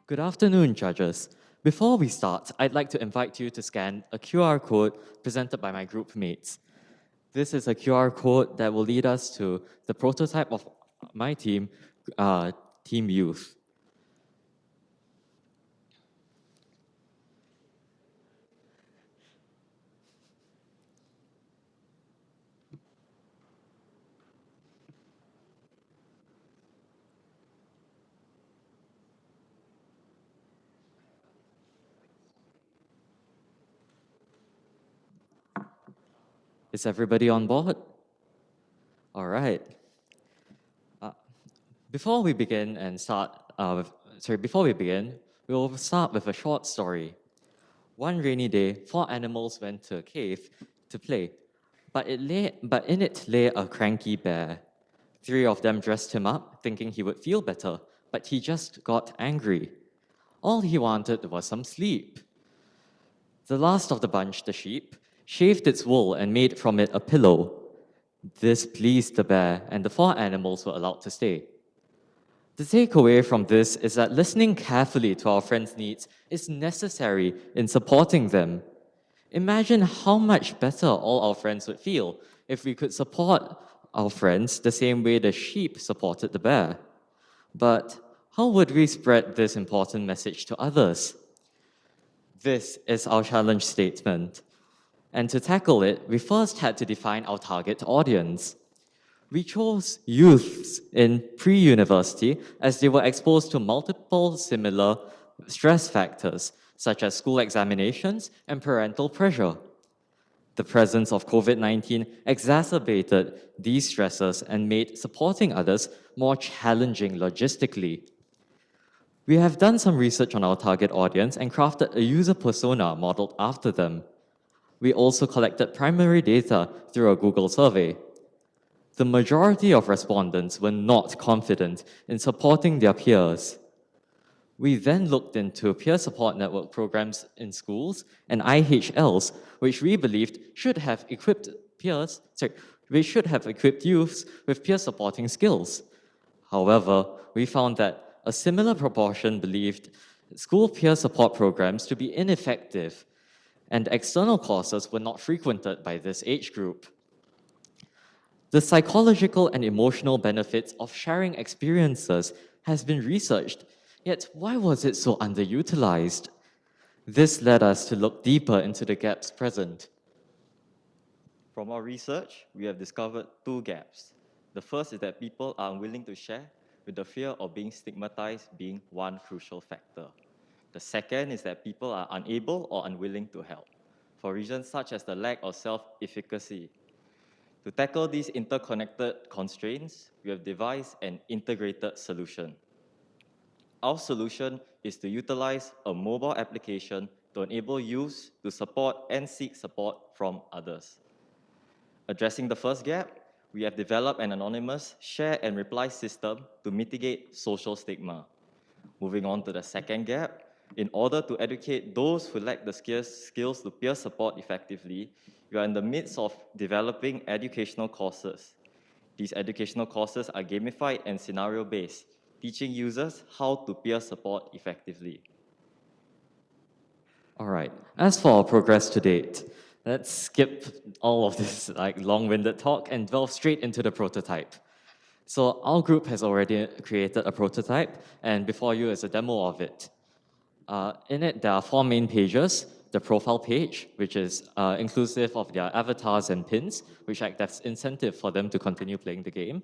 Good afternoon, judges. Before we start, I'd like to invite you to scan a QR code presented by my group mates. This is a QR code that will lead us to the prototype of my team, Team Youth. Is everybody on board? All right. Before we begin and start, before we begin, we will start with a short story. One rainy day, four animals went to a cave to play, but in it lay a cranky bear. Three of them dressed him up, thinking he would feel better, but he just got angry. All he wanted was some sleep. The last of the bunch, the sheep, shaved its wool and made from it a pillow. This pleased the bear, and the four animals were allowed to stay. The takeaway from this is that listening carefully to our friends' needs is necessary in supporting them. Imagine how much better all our friends would feel if we could support our friends the same way the sheep supported the bear. But how would we spread this important message to others? This is our challenge statement. And to tackle it, we first had to define our target audience. We chose youths in pre-university as they were exposed to multiple similar stress factors, such as school examinations and parental pressure. The presence of COVID-19 exacerbated these stresses and made supporting others more challenging logistically. We have done some research on our target audience and crafted a user persona modeled after them. We also collected primary data through a Google survey. The majority of respondents were not confident in supporting their peers. We then looked into peer support network programs in schools and IHLs, which we believed should have equipped youths with peer supporting skills. However, we found that a similar proportion believed school peer support programs to be ineffective, and external courses were not frequented by this age group. The psychological and emotional benefits of sharing experiences has been researched, yet why was it so underutilized? This led us to look deeper into the gaps present. From our research, we have discovered two gaps. The first is that people are unwilling to share, with the fear of being stigmatized being one crucial factor. The second is that people are unable or unwilling to help, for reasons such as the lack of self-efficacy. To tackle these interconnected constraints, we have devised an integrated solution. Our solution is to utilize a mobile application to enable youths to support and seek support from others. Addressing the first gap, we have developed an anonymous share and reply system to mitigate social stigma. Moving on to the second gap, in order to educate those who lack the skills to peer support effectively, we are in the midst of developing educational courses. These educational courses are gamified and scenario-based, teaching users how to peer support effectively. All right, as for our progress to date, let's skip all of this long-winded talk and delve straight into the prototype. So our group has already created a prototype, and before you is a demo of it. In it, there are four main pages. The profile page, which is inclusive of their avatars and pins, which act as incentive for them to continue playing the game.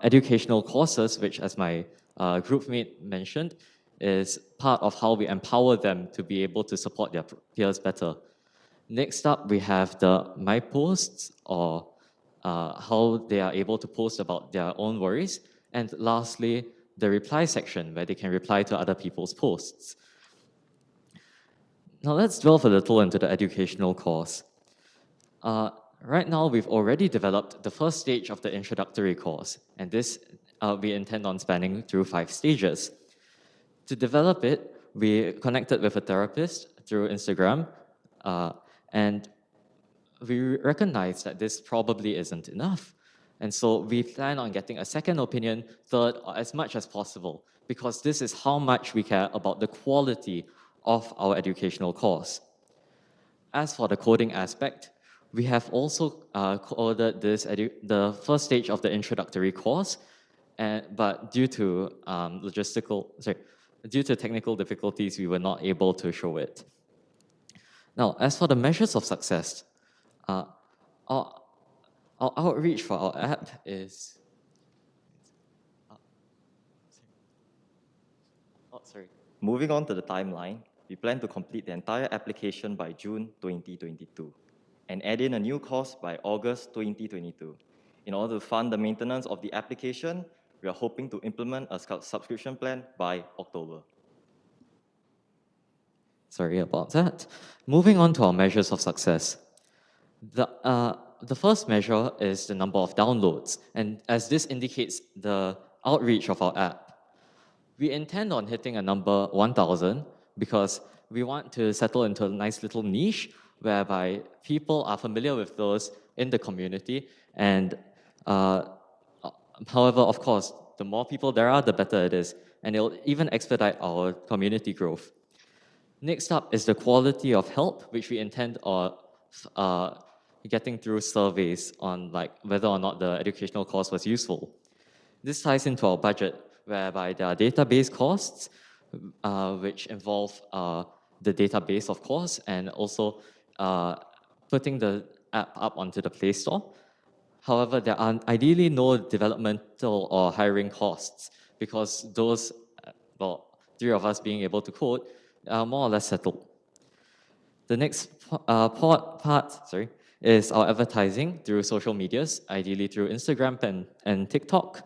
Educational courses, which as my group mate mentioned, is part of how we empower them to be able to support their peers better. Next up, we have the My Posts, or how they are able to post about their own worries. And lastly, the reply section, where they can reply to other people's posts. Now let's delve a little into the educational course. Right now, we've already developed the first stage of the introductory course, and this we intend on spanning through 5 stages. To develop it, we connected with a therapist through Instagram, and we recognize that this probably isn't enough. And so we plan on getting a second opinion, third, or as much as possible, because this is how much we care about the quality of our educational course. As for the coding aspect, we have also coded the first stage of the introductory course, but due to due to technical difficulties, we were not able to show it. Now, as for the measures of success, uh, our, our outreach for our app is. Oh, sorry. Moving on to the timeline, we plan to complete the entire application by June 2022 and add in a new course by August 2022. In order to fund the maintenance of the application, we are hoping to implement a subscription plan by October. Sorry about that. Moving on to our measures of success. The first measure is the number of downloads, and as this indicates the outreach of our app. We intend on hitting a number 1,000 because we want to settle into a nice little niche whereby people are familiar with those in the community. And however, of course, the more people there are, the better it is. And it'll even expedite our community growth. Next up is the quality of help, which we intend on getting through surveys on like whether or not the educational course was useful. This ties into our budget, whereby there are database costs, which involve the database, of course, and also putting the app up onto the Play Store. However, there are ideally no developmental or hiring costs because those, well, three of us being able to code, are more or less settled. The next part is our advertising through social medias, ideally through Instagram and TikTok.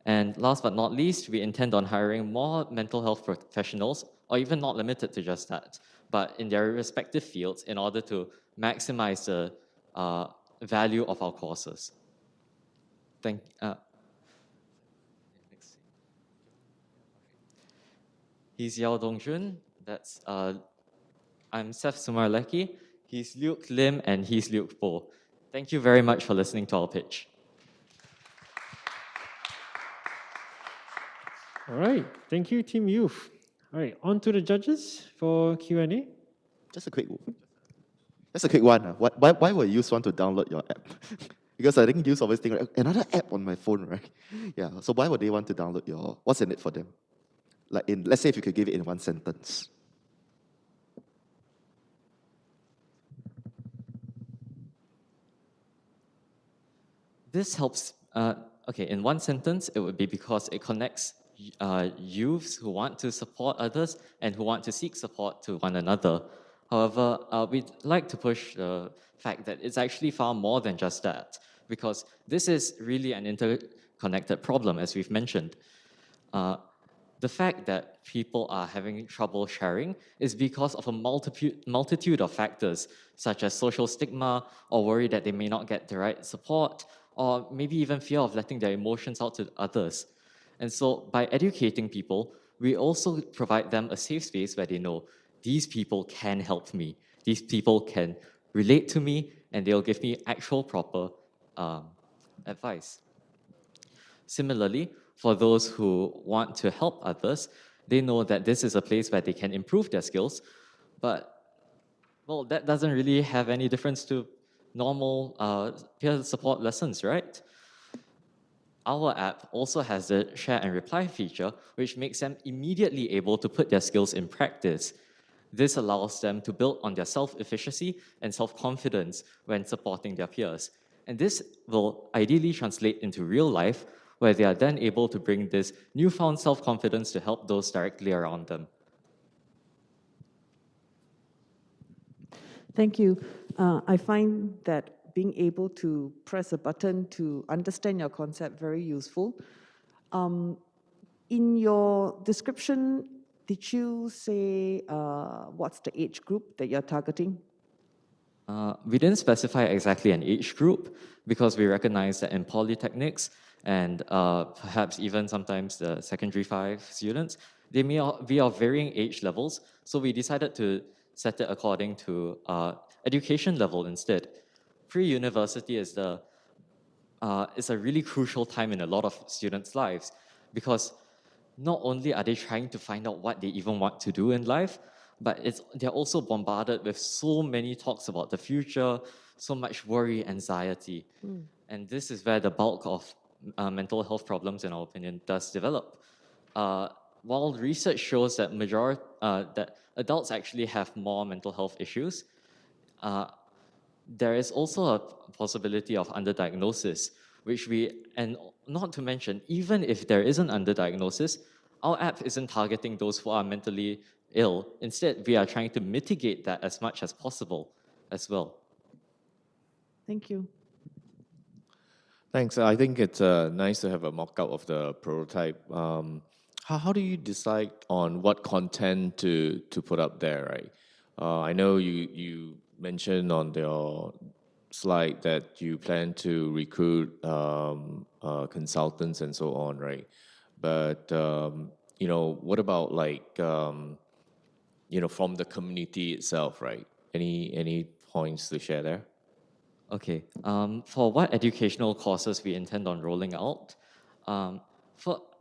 And last but not least, we intend on hiring more mental health professionals, or even not limited to just that, but in their respective fields in order to maximize the value of our courses. He's Yao Dongjun. I'm Seth Sumarleki. He's Luke Lim, and he's Luke Po. Thank you very much for listening to our pitch. All right, thank you, Team Youth. All right, on to the judges for Q&A. Just a quick one. Why would you want to download your app? Because I think youth always think, like, another app on my phone, right? Yeah, so why would they want to download what's in it for them? Like, let's say if you could give it in one sentence. This helps, okay, in one sentence, it would be because it connects youths who want to support others and who want to seek support to one another. However, we'd like to push the fact that it's actually far more than just that, because this is really an interconnected problem, as we've mentioned. The fact that people are having trouble sharing is because of a multitude of factors, such as social stigma, or worry that they may not get the right support, or maybe even fear of letting their emotions out to others. And so by educating people, we also provide them a safe space where they know these people can help me, these people can relate to me, and they'll give me actual proper advice. Similarly, for those who want to help others, they know that this is a place where they can improve their skills, but, well, that doesn't really have any difference to normal peer support lessons, right? Our app also has the share and reply feature, which makes them immediately able to put their skills in practice. This allows them to build on their self-efficacy and self-confidence when supporting their peers. And this will ideally translate into real life, where they are then able to bring this newfound self-confidence to help those directly around them. Thank you. I find that being able to press a button to understand your concept very useful. In your description, did you say what's the age group that you're targeting? We didn't specify exactly an age group because we recognize that in polytechnics and perhaps even sometimes the secondary 5 students, they may be of varying age levels. So we decided to set it according to education level instead. Pre-university is the is a really crucial time in a lot of students' lives because not only are they trying to find out what they even want to do in life, but they're also bombarded with so many talks about the future, so much worry, anxiety. And this is where the bulk of mental health problems, in our opinion, does develop. While research shows that that adults actually have more mental health issues, there is also a possibility of underdiagnosis, and not to mention, even if there is an underdiagnosis, our app isn't targeting those who are mentally ill. Instead, we are trying to mitigate that as much as possible as well. Thank you. Thanks. I think it's nice to have a mock-up of the prototype. How do you decide on what content to put up there, right? I know you mentioned on your slide that you plan to recruit consultants and so on, right? But what about from the community itself, right? Any points to share there? Okay. For what educational courses we intend on rolling out,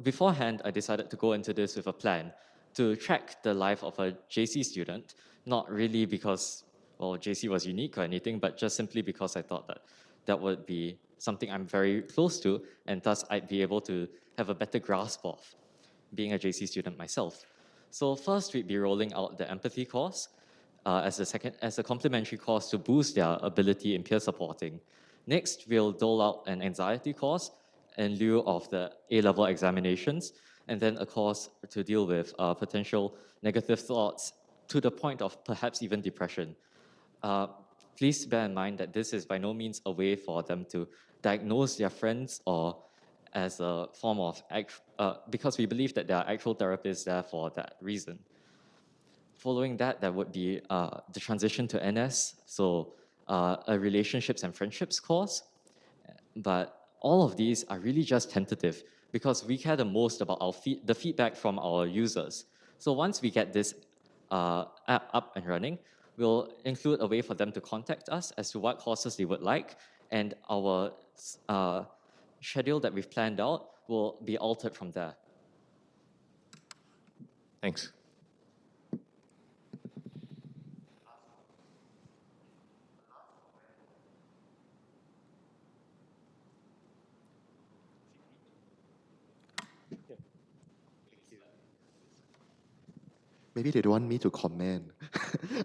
beforehand, I decided to go into this with a plan to track the life of a JC student, not really because, well, JC was unique or anything, but just simply because I thought that that would be something I'm very close to, and thus I'd be able to have a better grasp of being a JC student myself. So first, we'd be rolling out the empathy course, as a complementary course to boost their ability in peer supporting. Next, we'll dole out an anxiety course in lieu of the A-level examinations, and then a course to deal with potential negative thoughts to the point of perhaps even depression. Please bear in mind that this is by no means a way for them to diagnose their friends or as a form of, because we believe that there are actual therapists there for that reason. Following that, there would be the transition to NS, so a relationships and friendships course. But all of these are really just tentative because we care the most about the feedback from our users. So once we get this app up and running, we'll include a way for them to contact us as to what courses they would like, and our schedule that we've planned out will be altered from there. Thanks. Maybe they don't want me to comment.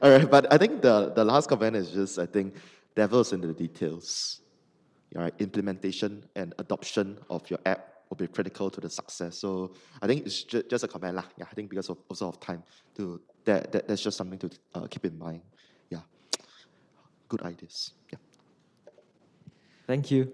All right, but I think the last comment is just, I think, devil's in the details. All right, implementation and adoption of your app will be critical to the success. So I think it's just a comment lah. Yeah, I think because of also of time, that's just something to keep in mind. Yeah, good ideas. Yeah. Thank you.